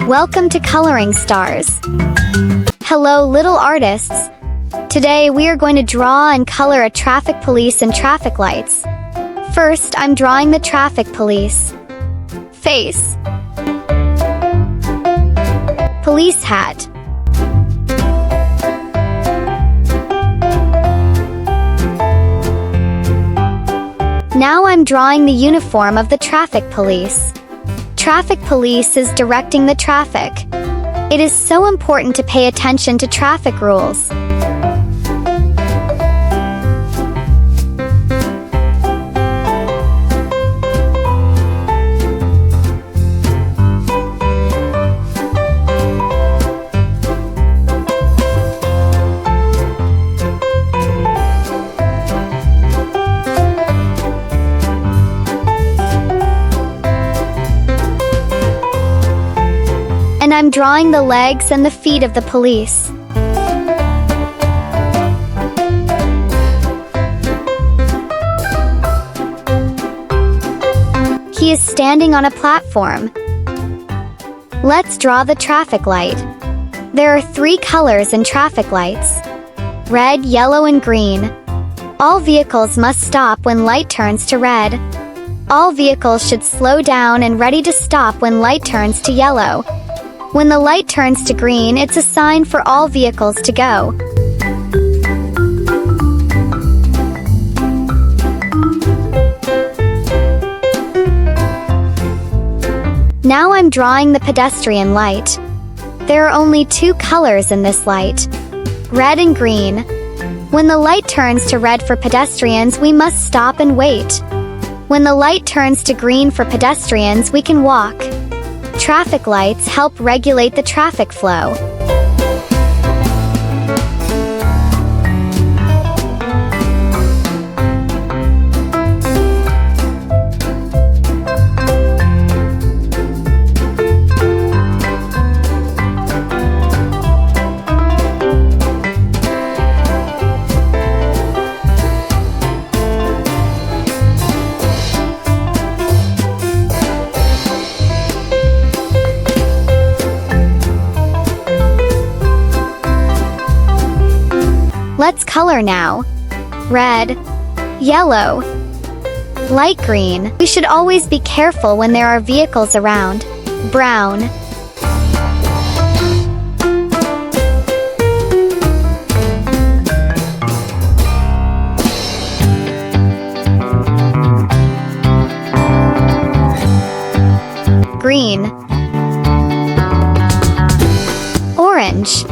Welcome to Coloring Stars. Hello, little artists. Today we are going to draw and color a traffic police and traffic lights. First, I'm drawing the traffic police. Face. Police hat. Now I'm drawing the uniform of the traffic police. Traffic police is directing the traffic. It is so important to pay attention to traffic rules. And I'm drawing the legs and the feet of the police. He is standing on a platform. Let's draw the traffic light. There are 3 colors in traffic lights: red, yellow, and green. All vehicles must stop when light turns to red. All vehicles should slow down and ready to stop when light turns to yellow. When the light turns to green, it's a sign for all vehicles to go. Now I'm drawing the pedestrian light. There are only 2 colors in this light: red and green. When the light turns to red for pedestrians, we must stop and wait. When the light turns to green for pedestrians, we can walk. Traffic lights help regulate the traffic flow. Let's color now. Red, yellow, light green. We should always be careful when there are vehicles around. Brown, green, orange,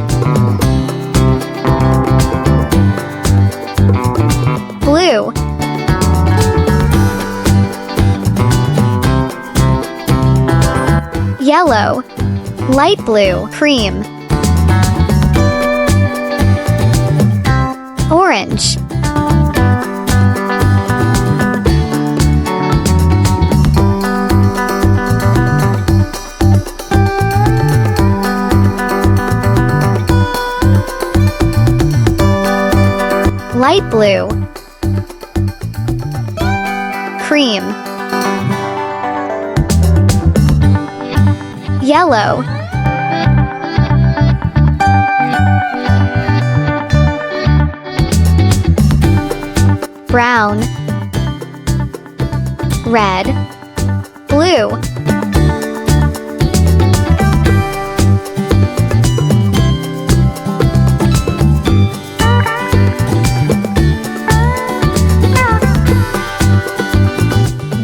blue, yellow, light blue, cream, orange, light blue, cream, yellow, brown, red, blue,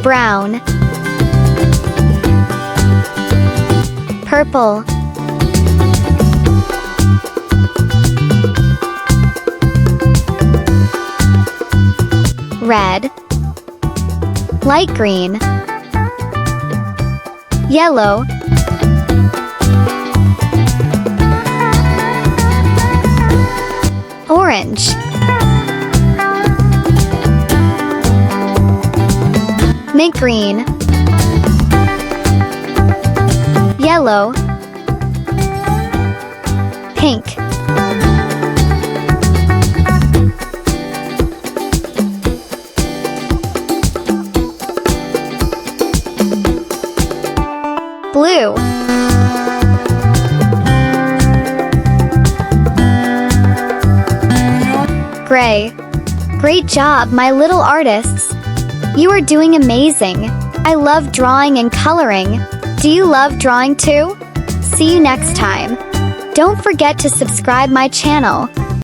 brown, purple, red, light green, yellow, orange, mint green, yellow, pink, blue, Gray. Great job, my little artists. You are doing amazing. I love drawing and coloring. Do you love drawing too? See you next time. Don't forget to subscribe my channel.